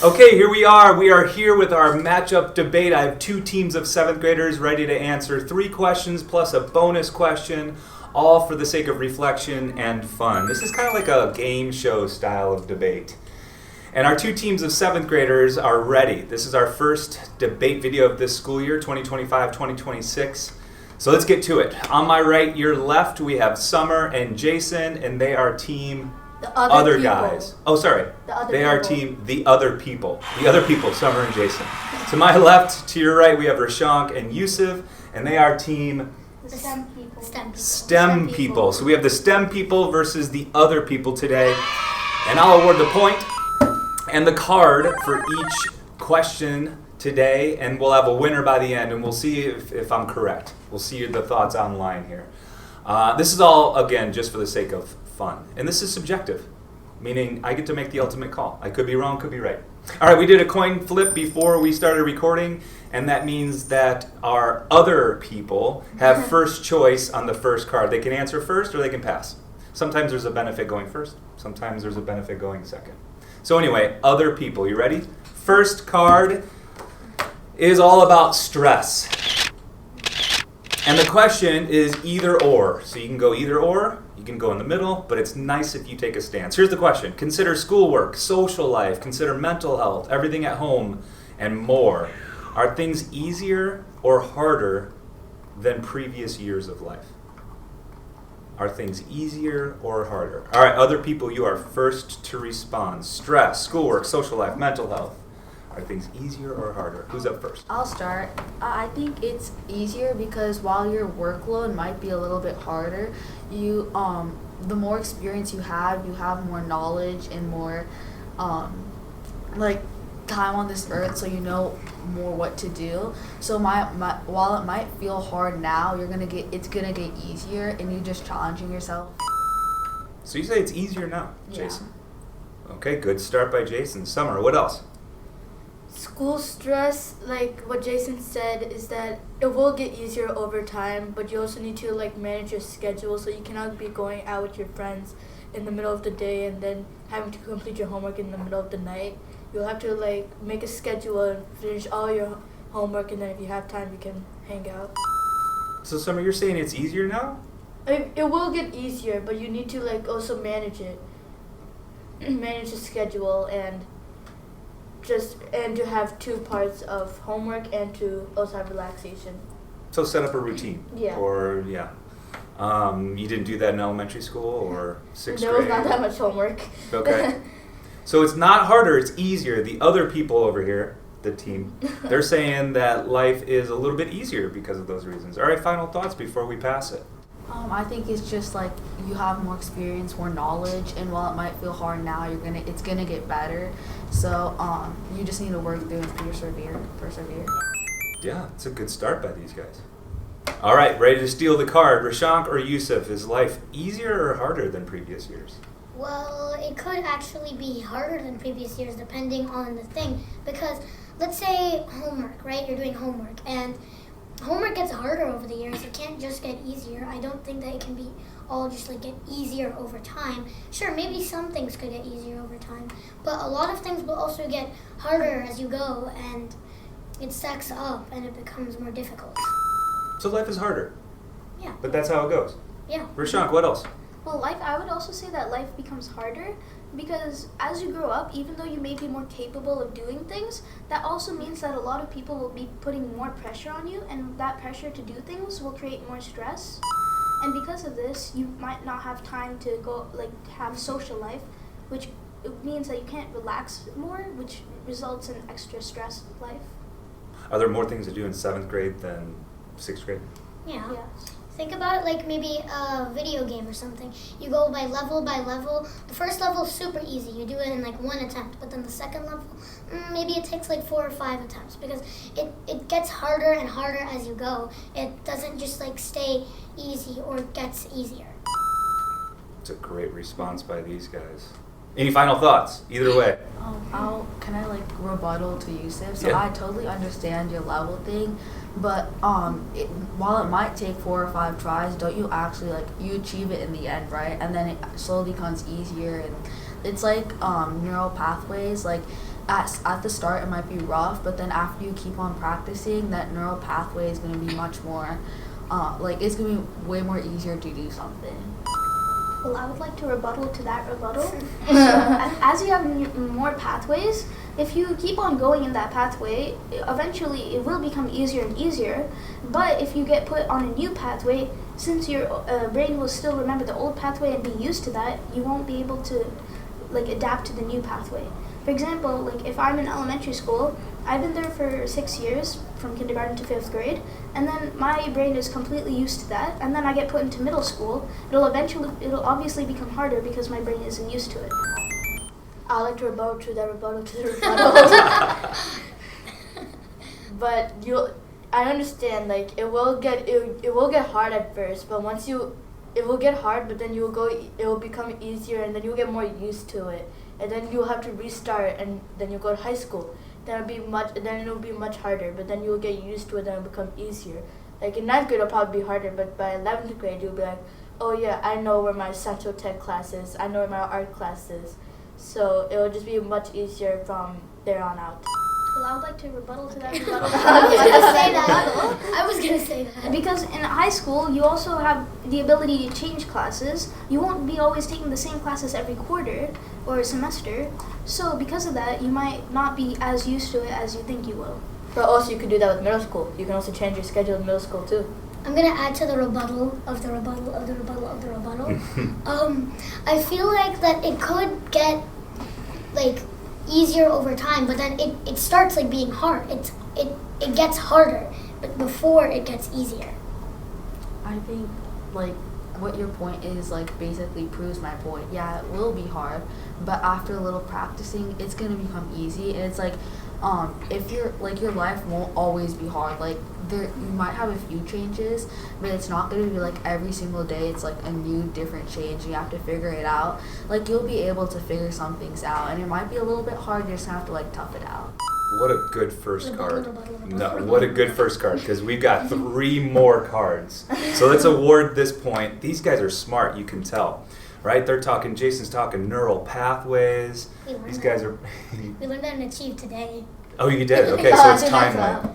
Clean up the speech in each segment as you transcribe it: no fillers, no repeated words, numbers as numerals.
Okay, here we are. We are here with our matchup debate. I have two teams of 7th graders ready to answer 3 questions plus a bonus question, all for the sake of reflection and fun. This is kind of like a game show style of debate. And our two teams of 7th graders are ready. This is our first debate video of this school year, 2025-2026. So let's get to it. On my right, your left, we have Samar and Jasyn, and they are team The other people. guys. Oh, sorry. They are people. team the other people. The other people, Samar and Jasyn. To my left, to your right, we have Rishank and Yusuf, and they are team The STEM people. STEM people. So we have the STEM people versus the other people today. And I'll award the point and the card for each question today, and we'll have a winner by the end, and we'll see if I'm correct. We'll see the thoughts online here. This is all, again, just for the sake of fun. And this is subjective, meaning I get to make the ultimate call. I could be wrong, could be right. All right, we did a coin flip before we started recording, and that means that our other people have first choice on the first card. They can answer first or they can pass. Sometimes there's a benefit going first. Sometimes there's a benefit going second. So anyway, other people, you ready? First card is all about stress. And the question is either or. So you can go either or, you can go in the middle, but it's nice if you take a stance. Here's the question. Consider schoolwork, social life, consider mental health, everything at home, and more. Are things easier or harder than previous years of life? Are things easier or harder? All right, other people, you are first to respond. Stress, schoolwork, social life, mental health. Are things easier or harder? Who's up first? I'll start. I think it's easier because while your workload might be a little bit harder, you the more experience you have more knowledge and more like time on this earth, so you know more what to do. So while it might feel hard now, it's gonna get easier, and you're just challenging yourself. So you say it's easier now, Yeah. Jasyn. Okay, good start by Jasyn. Summer, what else? School stress, like what Jason said, is that it will get easier over time, but you also need to manage your schedule, so you cannot be going out with your friends in the middle of the day and then having to complete your homework in the middle of the night. You'll have to make a schedule and finish all your homework, and then if you have time, you can hang out. So Summer, you're saying it's easier now? It will get easier, but you need to also manage it, manage the schedule, and to have 2 parts of homework and to also have relaxation. So set up a routine. Yeah. Or, yeah. You didn't do that in elementary school or 6th There grade? was not that much homework. Okay. So it's not harder, it's easier. The other people over here, the team, they're saying that life is a little bit easier because of those reasons. All right, final thoughts before we pass it. I think it's just you have more experience, more knowledge, and while it might feel hard now, it's gonna get better. So you just need to work through and persevere. Yeah, it's a good start by these guys. All right, ready to steal the card. Rishank or Yusuf, is life easier or harder than previous years? Well, it could actually be harder than previous years depending on the thing, because let's say homework, right? You're doing homework, and homework gets harder over the years. It can't just get easier. I don't think that it can be all just get easier over time. Sure, maybe some things could get easier over time, but a lot of things will also get harder as you go, and it stacks up and it becomes more difficult. So life is harder, Yeah. but that's how it goes. Yeah. Rishank, what else? Well, I would also say that life becomes harder because as you grow up, even though you may be more capable of doing things, that also means that a lot of people will be putting more pressure on you, and that pressure to do things will create more stress. And because of this, you might not have time to go have social life, which means that you can't relax more, which results in extra stress life. Are there more things to do in 7th grade than 6th grade? Yeah. Yes. Think about it maybe a video game or something. You go by level. The first level is super easy. You do it in 1 attempt. But then the second level, maybe it takes 4 or 5 attempts, because it gets harder and harder as you go. It doesn't just stay easy or it gets easier. It's a great response by these guys. Any final thoughts? Either way. Can I rebuttal to Yusuf? So Yeah. I totally understand your level thing, but while it might take 4 or 5 tries, don't you actually you achieve it in the end, right? And then it slowly becomes easier, and it's like neural pathways. Like at the start, it might be rough, but then after you keep on practicing, that neural pathway is going to be much more, it's going to be way more easier to do something. Well, I would like to rebuttal to that rebuttal. So, as you have more pathways, if you keep on going in that pathway, eventually it will become easier and easier. But if you get put on a new pathway, since your brain will still remember the old pathway and be used to that, you won't be able to adapt to the new pathway. For example, if I'm in elementary school, I've been there for 6 years, from kindergarten to 5th grade, and then my brain is completely used to that, and then I get put into middle school. It'll obviously become harder because my brain isn't used to it. I like to rebuttal to the rebuttal. But I understand, it will get hard at first, but it will get hard, but then it will become easier, and then you'll get more used to it. And then you'll have to restart, and then you'll go to high school. Then it'll be much harder, but then you'll get used to it, and it'll become easier. In 9th grade, it'll probably be harder, but by 11th grade, you'll be like, oh yeah, I know where my Central Tech class is, I know where my art class is. So it'll just be much easier from there on out. Well, I would like to rebuttal to that rebuttal. I was gonna say that. Because in high school, you also have the ability to change classes. You won't be always taking the same classes every quarter or semester. So because of that, you might not be as used to it as you think you will. But also, you can do that with middle school. You can also change your schedule in middle school too. I'm gonna add to the rebuttal of the rebuttal of the rebuttal of the rebuttal. I feel like that it could get easier over time, but then it starts being hard. It gets harder, but before it gets easier. I think what your point is basically proves my point. Yeah, it will be hard, but after a little practicing, it's gonna become easy. And it's if you're your life won't always be hard. You might have a few changes, but it's not gonna be every single day. It's a new different change. You have to figure it out. You'll be able to figure some things out, and it might be a little bit hard. You just have to tough it out. What a good first card. No, what a good first card, because we've got 3 more cards. So let's award this point. These guys are smart, you can tell. Right? Jason's talking neural pathways. These guys are... We learned that in Achieve today. Oh, you did? Okay, so it's timely.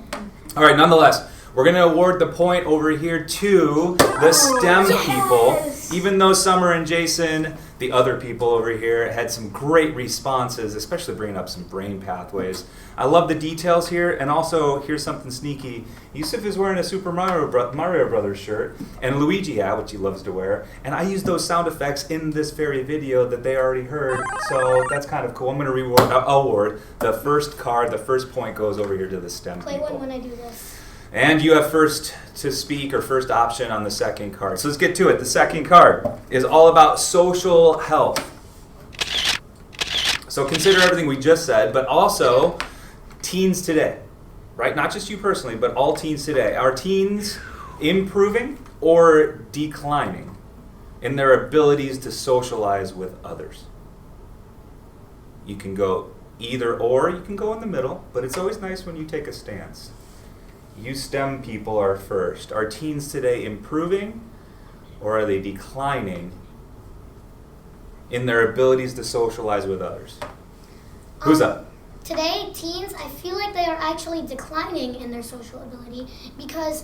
All right, nonetheless, we're going to award the point over here to the STEM people. Even though Samar and Jasyn, the other people over here, had some great responses, especially bringing up some brain pathways. I love the details here, and also, here's something sneaky. Yusuf is wearing a Super Mario Brothers shirt, and Luigi hat, which he loves to wear, and I used those sound effects in this very video that they already heard, so that's kind of cool. I'm going to award the first card. The first point goes over here to the STEM Play people. one when I do this. And you have first to speak, or first option on the second card. So let's get to it. The second card is all about social health. So consider everything we just said, but also teens today, right? Not just you personally, but all teens today. Are teens improving or declining in their abilities to socialize with others? You can go either or, you can go in the middle, but it's always nice when you take a stance. You STEM people are first. Are teens today improving or are they declining in their abilities to socialize with others? Who's up? Today, teens, I feel like they are actually declining in their social ability because,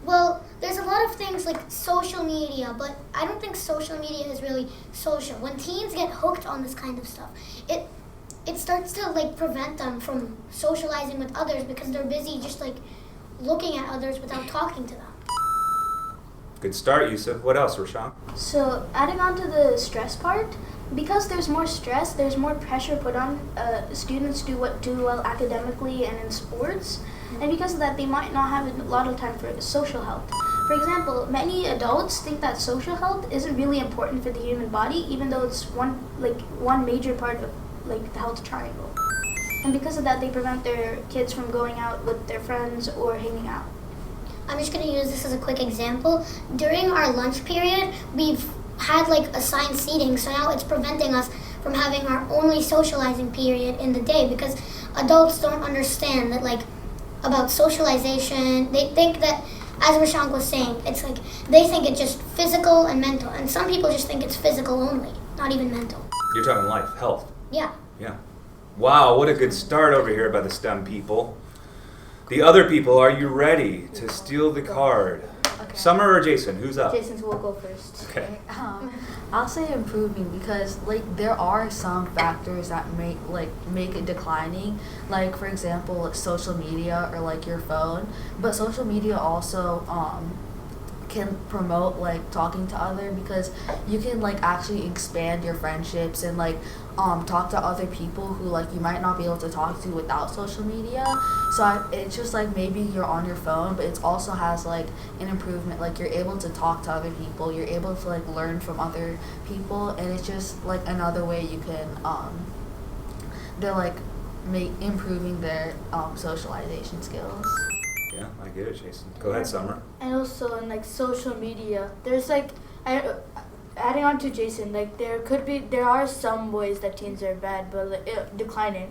well, there's a lot of things like social media, but I don't think social media is really social. When teens get hooked on this kind of stuff, it starts to prevent them from socializing with others because they're busy just looking at others without talking to them. Good start, Yusuf. What else, Rishank? So adding on to the stress part, because there's more stress, there's more pressure put on students to do well academically and in sports, and because of that, they might not have a lot of time for social health. For example, many adults think that social health isn't really important for the human body, even though it's one major part of the health triangle. And because of that, they prevent their kids from going out with their friends or hanging out. I'm just going to use this as a quick example. During our lunch period, we've had assigned seating, so now it's preventing us from having our only socializing period in the day because adults don't understand that about socialization. They think that, as Rishank was saying, it's they think it's just physical and mental, and some people just think it's physical only, not even mental. You're talking life, health. Yeah. Yeah. Wow, what a good start over here by the STEM people. The other people, are you ready to steal the card? Okay. Summer or Jason? Who's up? Jason's will go first. Okay. I'll say improving because there are some factors that make it declining, like for example social media or your phone, but social media also can promote talking to other, because you can actually expand your friendships and talk to other people who you might not be able to talk to without social media. So it's just maybe you're on your phone, but it also has an improvement, you're able to talk to other people, you're able to learn from other people, and it's just another way you can they're improving their socialization skills. Yeah, I get it, Jason. Go ahead, Summer. And also in social media, there's adding on to Jason, there are some ways that teens are bad, but declining.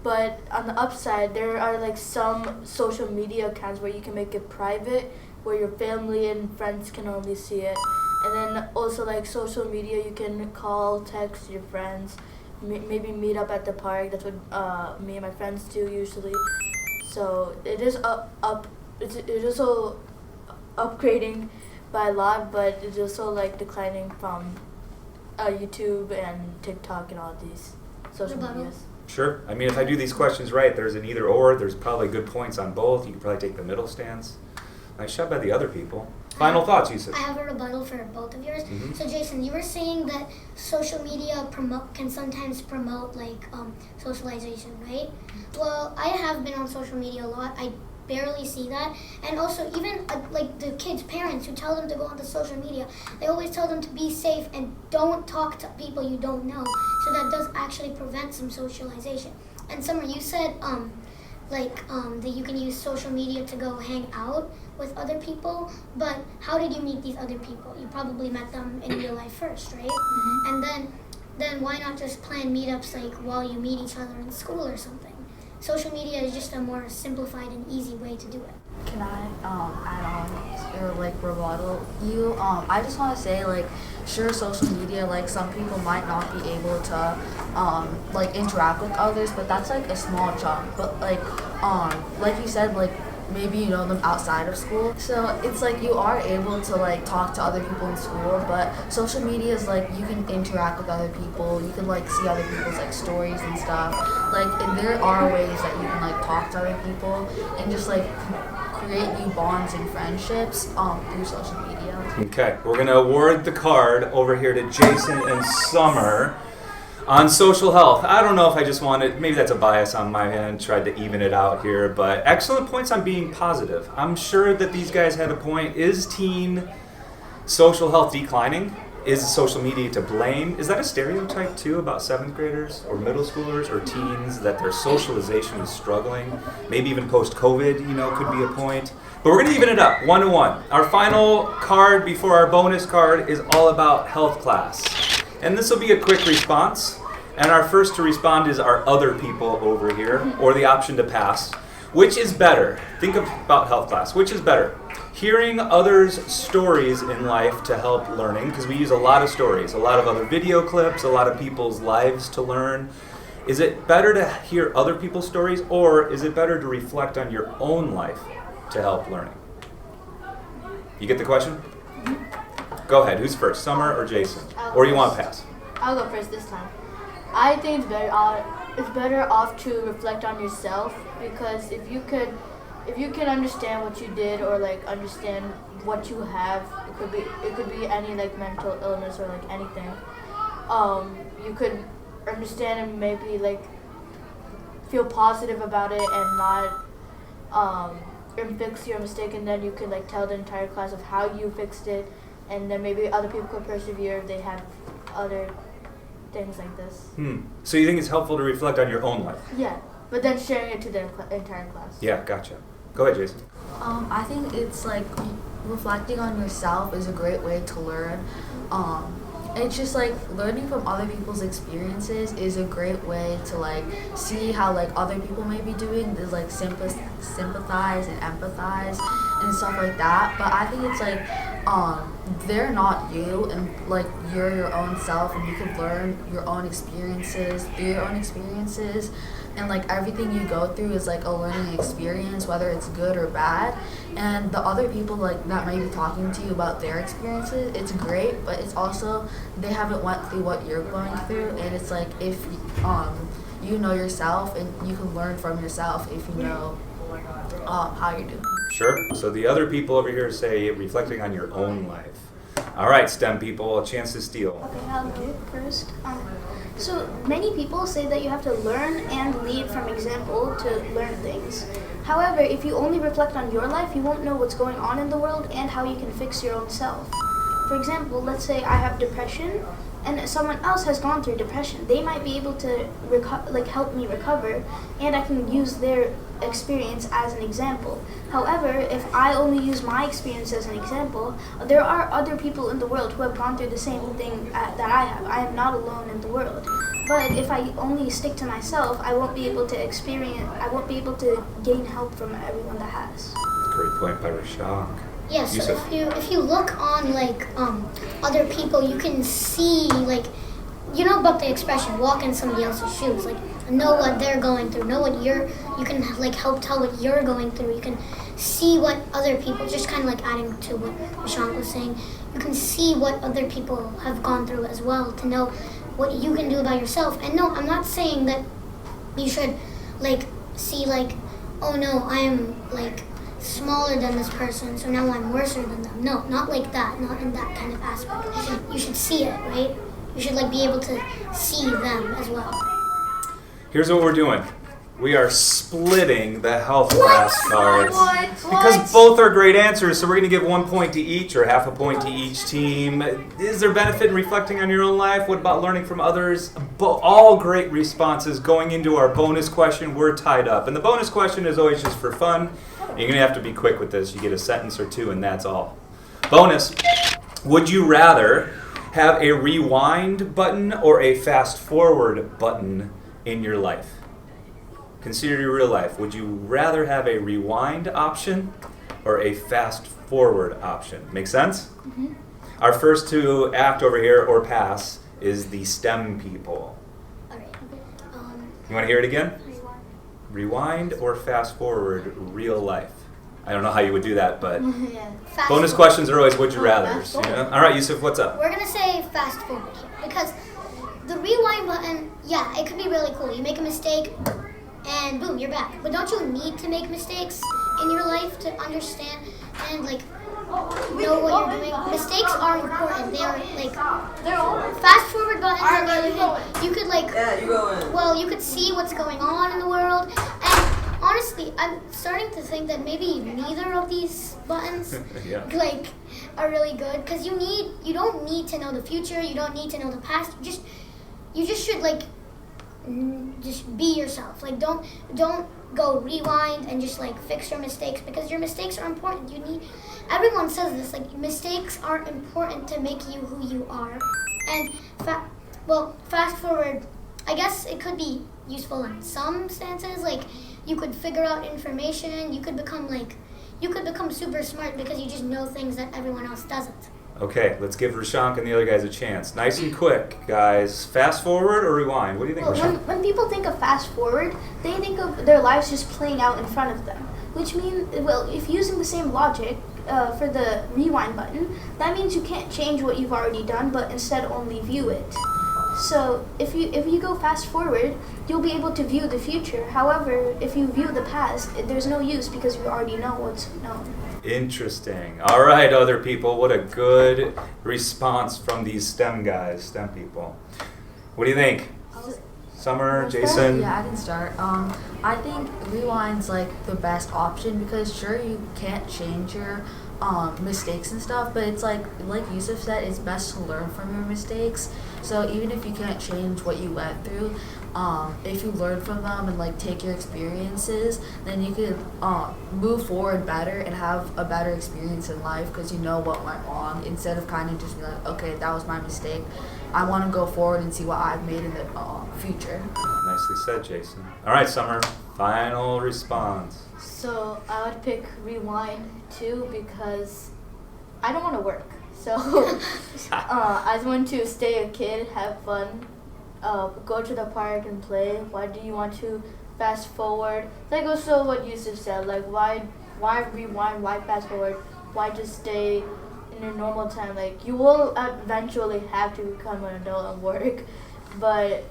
But on the upside, there are some social media accounts where you can make it private, where your family and friends can only see it. And then also social media, you can call, text your friends, maybe meet up at the park. That's what me and my friends do usually. So it is it is also upgrading by a lot, but it's also declining from YouTube and TikTok and all these social medias. Sure. I mean, if I do these questions right, there's an either or. There's probably good points on both. You could probably take the middle stance. Nice job by the other people. Final thoughts, Yusuf? I have a rebuttal for both of yours. Mm-hmm. So Jason, you were saying that social media can sometimes promote socialization, right? Well, I have been on social media a lot. I barely see that. And also even the kids' parents who tell them to go onto social media, they always tell them to be safe and don't talk to people you don't know. So that does actually prevent some socialization. And Summer, you said that you can use social media to go hang out with other people, but how did you meet these other people? You probably met them in real life first, right? Mm-hmm. And then why not just plan meetups while you meet each other in school or something? Social media is just a more simplified and easy way to do it. Can I add on or rebuttal you? I just want to say sure, social media some people might not be able to interact with others, but that's a small chunk. But like you said, maybe you know them outside of school, so it's you are able to talk to other people in school, but social media is you can interact with other people, you can see other people's stories and stuff, and there are ways that you can talk to other people and just create new bonds and friendships through social media. Okay, we're going to award the card over here to Jason and Summer on social health. I don't know if I just wanted, maybe that's a bias on my end, tried to even it out here, but excellent points on being positive. I'm sure that these guys had a point. Is teen social health declining? Is social media to blame? Is that a stereotype too about 7th graders or middle schoolers or teens that their socialization is struggling? Maybe even post-COVID, could be a point. But we're going to even it up, 1-1. Our final card before our bonus card is all about health class. And this will be a quick response. And our first to respond is our other people over here, or the option to pass. Which is better? Think about health class. Which is better? Hearing others' stories in life to help learning, because we use a lot of stories, a lot of other video clips, a lot of people's lives to learn. Is it better to hear other people's stories, or is it better to reflect on your own life to help learning? You get the question? Go ahead. Who's first, Summer or Jason? Or you want to pass? I'll go first this time. I think it's better off to reflect on yourself, because if you can understand what you did, or understand what you have, it could be any mental illness or anything. You could understand and maybe feel positive about it and not and fix your mistake, and then you can tell the entire class of how you fixed it, and then maybe other people could persevere if they have other things like this. So you think it's helpful to reflect on your own life? Yeah, but then sharing it to the entire class. Yeah, gotcha. Go ahead, Jason. I think it's reflecting on yourself is a great way to learn. It's just learning from other people's experiences is a great way to see how other people may be doing. There's sympathize and empathize and stuff like that. But I think it's they're not you, and like you're your own self, and you can learn your own experiences through your own experiences, and like everything you go through is like a learning experience, whether it's good or bad. And the other people like that might be talking to you about their experiences, it's great, but it's also they haven't went through what you're going through, and it's like if you know yourself, and you can learn from yourself if you know how you're doing. Sure. So the other people over here say reflecting on your own life. All right, STEM people, a chance to steal. Okay, I'll go first. So many people say that you have to learn and lead from example to learn things. However, if you only reflect on your life, you won't know what's going on in the world and how you can fix your own self. For example, let's say I have depression and someone else has gone through depression. They might be able to help me recover, and I can use their experience as an example. However, if I only use my experience as an example, there are other people in the world who have gone through the same thing that I have. I am not alone in the world. But if I only stick to myself, I won't be able to gain help from everyone that has. Great point by Rishank. Yeah, so Yusuf. if you look on other people, you can see you know about the expression walk in somebody else's shoes, know what they're going through, know what you can help tell what you're going through. You can see what other people, just kind of adding to what Rishank was saying, you can see what other people have gone through as well to know what you can do about yourself. And no, I'm not saying that you should see oh no, I am smaller than this person, so now I'm worse than them. No, not like that, not in that kind of aspect. You should see it, right? You should be able to see them as well. Here's what we're doing. We are splitting the health class cards. Because both are great answers, so we're going to give 1 point to each or half a point to each team. Is there benefit in reflecting on your own life? What about learning from others? All great responses. Going into our bonus question, we're tied up. And the bonus question is always just for fun. You're going to have to be quick with this. You get a sentence or two, and that's all. Bonus. Would you rather have a rewind button or a fast forward button in your life? Consider your real life. Would you rather have a rewind option or a fast forward option? Make sense? Mm-hmm. Our first to act over here or pass is the STEM people. All right. You want to hear it again? Rewind or fast forward real life? I don't know how you would do that, but Yeah. Fast bonus forward. questions are always would you rather. fast forward. All right, Yusuf, what's up? We're gonna say fast forward here because the rewind button, yeah, it could be really cool. You make a mistake, and boom, you're back. But don't you need to make mistakes in your life to understand and know what you're doing? Mistakes are important. They are They're all fast forward buttons. On the other hand, you could Yeah, you go in. well, you could see what's going on in the world. And honestly, I'm starting to think that maybe neither of these buttons Yeah. are really good because you don't need to know the future. You don't need to know the past. You just should just be yourself. Don't go rewind and just fix your mistakes because your mistakes are important. Everyone says this, mistakes are important to make you who you are. And fast forward, I guess it could be useful in some stances. You could figure out information. You could become super smart because you just know things that everyone else doesn't. Okay, let's give Rishank and the other guys a chance. Nice and quick, guys. Fast forward or rewind? What do you think, Well, Rishank? when people think of fast forward, they think of their lives just playing out in front of them. Which means, if using the same logic for the rewind button, that means you can't change what you've already done, but instead only view it. So if you go fast forward, you'll be able to view the future. However, if you view the past, there's no use because you already know what's known. Interesting. All right, other people. What a good response from these STEM guys, STEM people. What do you think? Samar, Jasyn? Yeah, I can start. I think rewind's the best option because sure you can't change your mistakes and stuff, but it's like Yusuf said, it's best to learn from your mistakes. So even if you can't change what you went through, if you learn from them and take your experiences, then you could move forward better and have a better experience in life because you know what went wrong instead of kind of just be okay, that was my mistake. I want to go forward and see what I've made in the future. Nicely said, Jasyn. All right, Samar. Final response. So I would pick rewind too because I don't want to work. So I just want to stay a kid, have fun, go to the park and play. Why do you want to fast forward? Like also what Yusuf said, like why rewind, why fast forward, why just stay in your normal time? Like you will eventually have to become an adult and work, but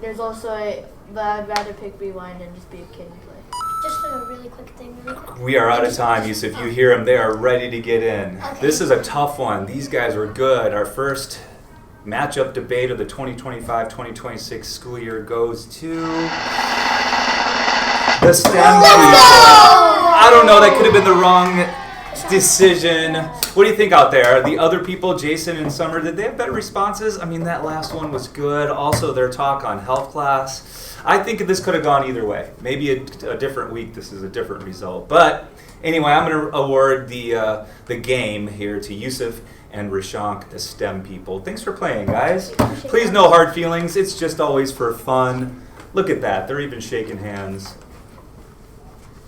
there's also but I'd rather pick rewind and just be a kid and play. Just a really quick thing. Really quick. We are out of time, Yusuf. You hear them. They are ready to get in. Okay. This is a tough one. These guys were good. Our first matchup debate of the 2025-2026 school year goes to the STEM people. I don't know. That could have been the wrong decision. What do you think out there? The other people, Jason and Summer, did they have better responses? I mean, that last one was good. Also, their talk on health class. I think this could have gone either way. Maybe a different week, this is a different result. But anyway, I'm going to award the game here to Yusuf and Rishank, the STEM people. Thanks for playing, guys. Please, no hard feelings. It's just always for fun. Look at that. They're even shaking hands.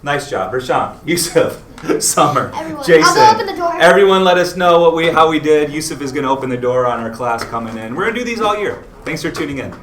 Nice job. Rishank, Yusuf, Summer, Everyone. Jason. I'll go open the door. Everyone let us know how we did. Yusuf is going to open the door on our class coming in. We're going to do these all year. Thanks for tuning in.